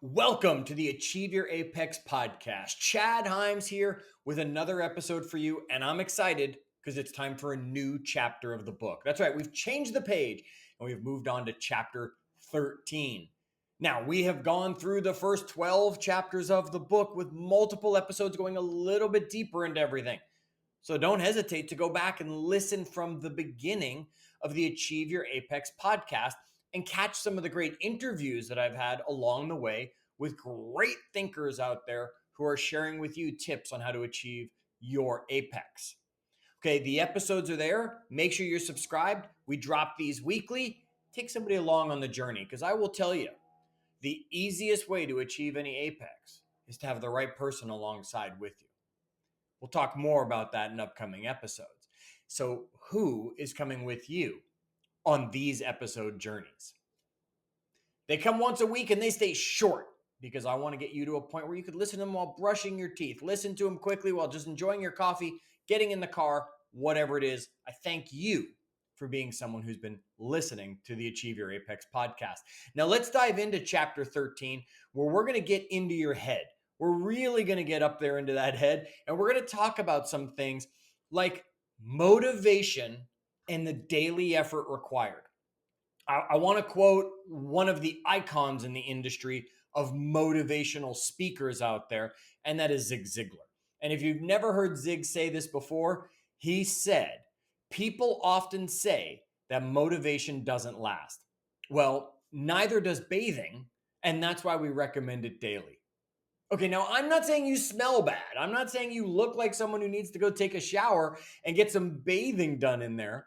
Welcome to the Achieve Your Apex podcast. Chad Hyams here with another episode for you, and I'm excited because it's time for a new chapter of the book. That's right, we've changed the page and we've moved on to chapter 13. Now, we have gone through the first 12 chapters of the book with multiple episodes going a little bit deeper into everything. So don't hesitate to go back and listen from the beginning of the Achieve Your Apex podcast and catch some of the great interviews that I've had along the way with great thinkers out there who are sharing with you tips on how to achieve your apex. Okay, the episodes are there. Make sure you're subscribed. We drop these weekly. Take somebody along on the journey because I will tell you, the easiest way to achieve any apex is to have the right person alongside with you. We'll talk more about that in upcoming episodes. So, who is coming with you on these episode journeys? They come once a week and they stay short because I want to get you to a point where you could listen to them while brushing your teeth, listen to them quickly while just enjoying your coffee, getting in the car, whatever it is. I thank you for being someone who's been listening to the Achieve Your Apex podcast. Now, let's dive into chapter 13, where we're going to get into your head. We're really going to get up there into that head, and we're going to talk about some things like motivation and the daily effort required. I want to quote one of the icons in the industry of motivational speakers out there, and that is Zig Ziglar. And if you've never heard Zig say this before, he said, people often say that motivation doesn't last. Well, neither does bathing, and that's why we recommend it daily. Okay, now I'm not saying you smell bad. I'm not saying you look like someone who needs to go take a shower and get some bathing done in there.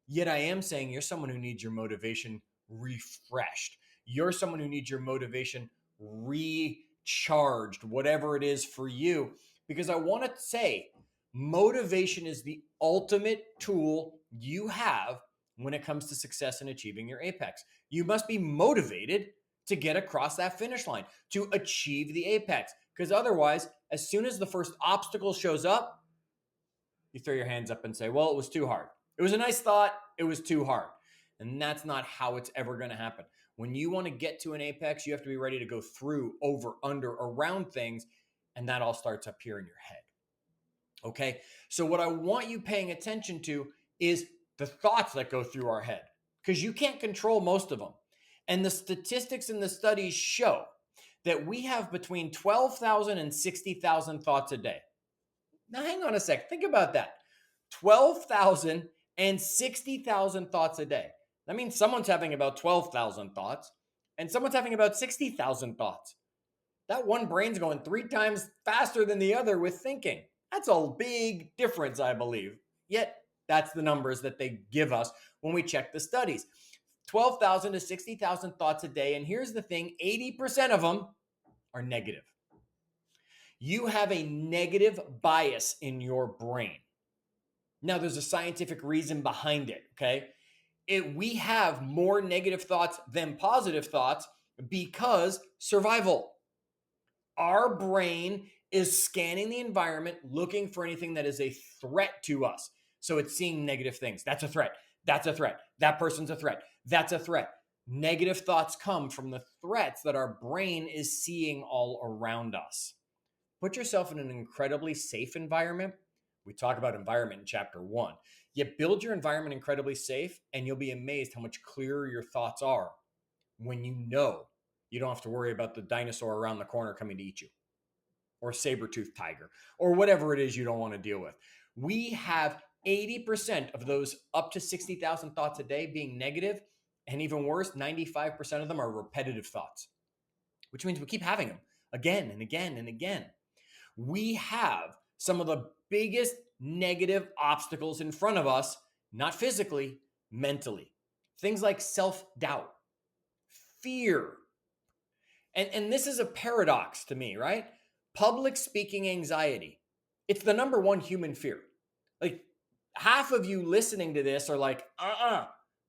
Yet I am saying you're someone who needs your motivation refreshed. You're someone who needs your motivation recharged, whatever it is for you. Because I want to say motivation is the ultimate tool you have when it comes to success in achieving your apex. You must be motivated to get across that finish line, to achieve the apex. Because otherwise, as soon as the first obstacle shows up, you throw your hands up and say, well, it was too hard. It was a nice thought. It was too hard. And that's not how it's ever going to happen. When you want to get to an apex, you have to be ready to go through, over, under, around things. And that all starts up here in your head. Okay. So what I want you paying attention to is the thoughts that go through our head, because you can't control most of them. And the statistics and the studies show that we have between 12,000 and 60,000 thoughts a day. Now, hang on a sec. Think about that. 12,000 and 60,000 thoughts a day. That means someone's having about 12,000 thoughts and someone's having about 60,000 thoughts. That one brain's going 3 times faster than the other with thinking. That's a big difference, I believe. Yet, that's the numbers that they give us when we check the studies. 12,000 to 60,000 thoughts a day. And here's the thing, 80% of them are negative. You have a negative bias in your brain. Now, there's a scientific reason behind it, okay? We have more negative thoughts than positive thoughts because survival. Our brain is scanning the environment, looking for anything that is a threat to us. So it's seeing negative things. That's a threat. That's a threat. That person's a threat. That's a threat. Negative thoughts come from the threats that our brain is seeing all around us. Put yourself in an incredibly safe environment. We talk about environment in chapter 1. You build your environment incredibly safe, and you'll be amazed how much clearer your thoughts are when you know you don't have to worry about the dinosaur around the corner coming to eat you, or saber-toothed tiger, or whatever it is you don't want to deal with. We have 80% of those up to 60,000 thoughts a day being negative, and even worse, 95% of them are repetitive thoughts, which means we keep having them again and again and again. We have some of the biggest negative obstacles in front of us, not physically, mentally. Things like self-doubt, fear. And this is a paradox to me, right? Public speaking anxiety. It's the number one human fear. Like, half of you listening to this are like,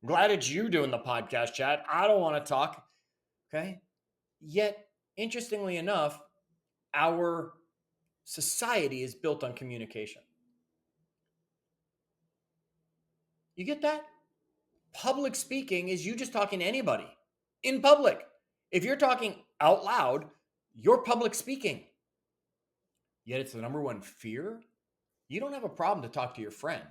glad it's you doing the podcast, Chad. I don't want to talk. Okay. Yet, interestingly enough, our society is built on communication. You get that? Public speaking is you just talking to anybody in public. If you're talking out loud, you're public speaking. Yet it's the number one fear. You don't have a problem to talk to your friend.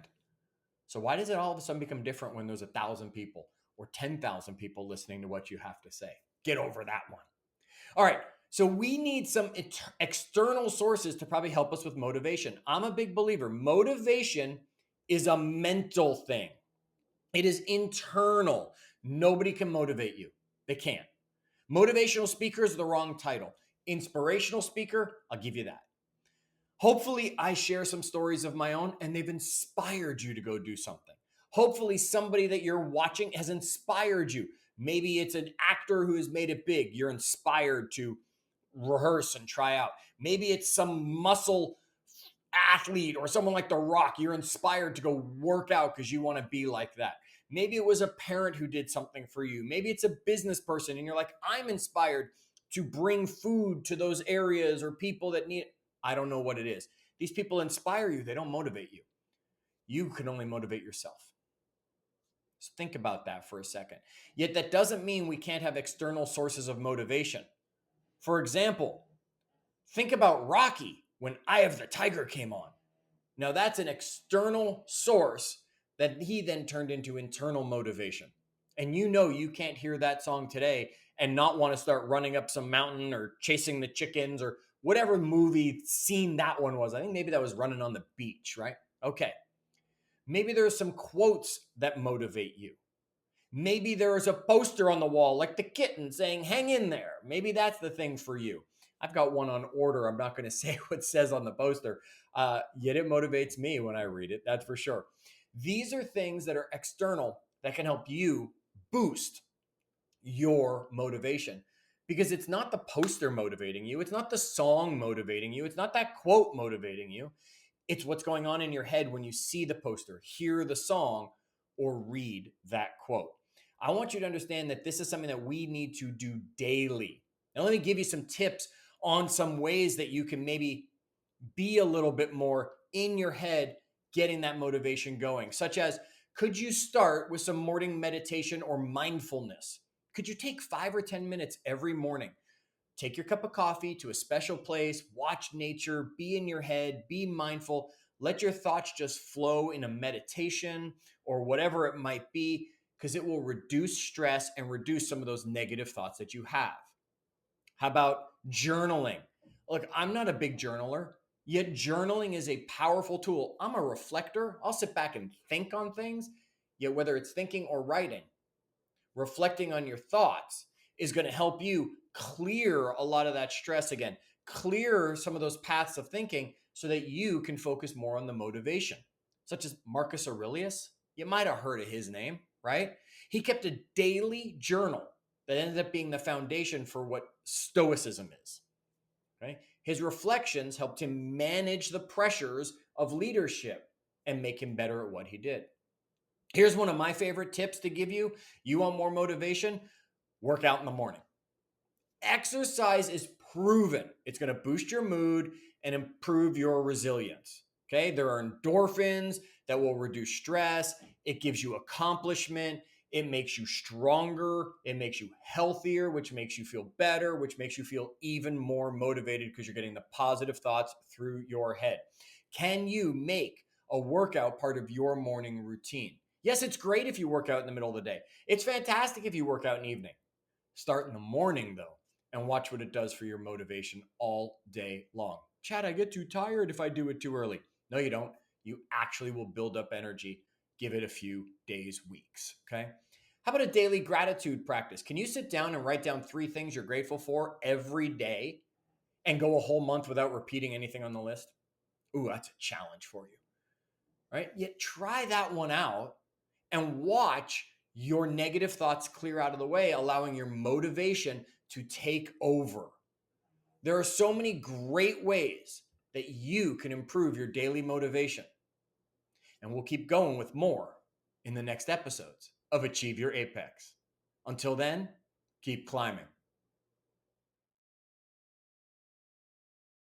So why does it all of a sudden become different when there's 1,000 people or 10,000 people listening to what you have to say? Get over that one. All right. So we need some external sources to probably help us with motivation. I'm a big believer. Motivation is a mental thing. It is internal. Nobody can motivate you. They can't. Motivational speaker is the wrong title. Inspirational speaker, I'll give you that. Hopefully, I share some stories of my own and they've inspired you to go do something. Hopefully, somebody that you're watching has inspired you. Maybe it's an actor who has made it big. You're inspired to rehearse and try out. Maybe it's some muscle athlete or someone like The Rock. You're inspired to go work out because you want to be like that. Maybe it was a parent who did something for you. Maybe it's a business person and you're like, I'm inspired to bring food to those areas or people that need it. I don't know what it is. These people inspire you. They don't motivate you. You can only motivate yourself. So think about that for a second. Yet that doesn't mean we can't have external sources of motivation. For example, think about Rocky when Eye of the Tiger came on. Now that's an external source that he then turned into internal motivation. And you can't hear that song today and not want to start running up some mountain or chasing the chickens or whatever movie scene that one was. I think maybe that was Running on the Beach, right? Okay. Maybe there's some quotes that motivate you. Maybe there is a poster on the wall like the kitten saying, hang in there. Maybe that's the thing for you. I've got one on order. I'm not going to say what it says on the poster, yet it motivates me when I read it. That's for sure. These are things that are external that can help you boost your motivation because it's not the poster motivating you. It's not the song motivating you. It's not that quote motivating you. It's what's going on in your head when you see the poster, hear the song, or read that quote. I want you to understand that this is something that we need to do daily. Now, let me give you some tips on some ways that you can maybe be a little bit more in your head, getting that motivation going, such as could you start with some morning meditation or mindfulness? Could you take 5 or 10 minutes every morning? Take your cup of coffee to a special place, watch nature, be in your head, be mindful, let your thoughts just flow in a meditation or whatever it might be, because it will reduce stress and reduce some of those negative thoughts that you have. How about journaling? Look, I'm not a big journaler, yet journaling is a powerful tool. I'm a reflector. I'll sit back and think on things, yet whether it's thinking or writing, reflecting on your thoughts is going to help you clear a lot of that stress again, clear some of those paths of thinking so that you can focus more on the motivation, such as Marcus Aurelius. You might have heard of his name, right? He kept a daily journal that ended up being the foundation for what Stoicism is. Okay? His reflections helped him manage the pressures of leadership and make him better at what he did. Here's one of my favorite tips to give you. You want more motivation? Work out in the morning. Exercise is proven. It's going to boost your mood and improve your resilience. Okay? There are endorphins that will reduce stress. It gives you accomplishment. It makes you stronger. It makes you healthier, which makes you feel better, which makes you feel even more motivated because you're getting the positive thoughts through your head. Can you make a workout part of your morning routine? Yes, it's great if you work out in the middle of the day. It's fantastic if you work out in the evening. Start in the morning, though, and watch what it does for your motivation all day long. Chad, I get too tired if I do it too early. No, you don't. You actually will build up energy. Give it a few days, weeks, okay? How about a daily gratitude practice? Can you sit down and write down 3 things you're grateful for every day and go a whole month without repeating anything on the list? Ooh, that's a challenge for you, right? Yet try that one out and watch your negative thoughts clear out of the way, allowing your motivation to take over. There are so many great ways that you can improve your daily motivation. And we'll keep going with more in the next episodes of Achieve Your Apex. Until then, keep climbing.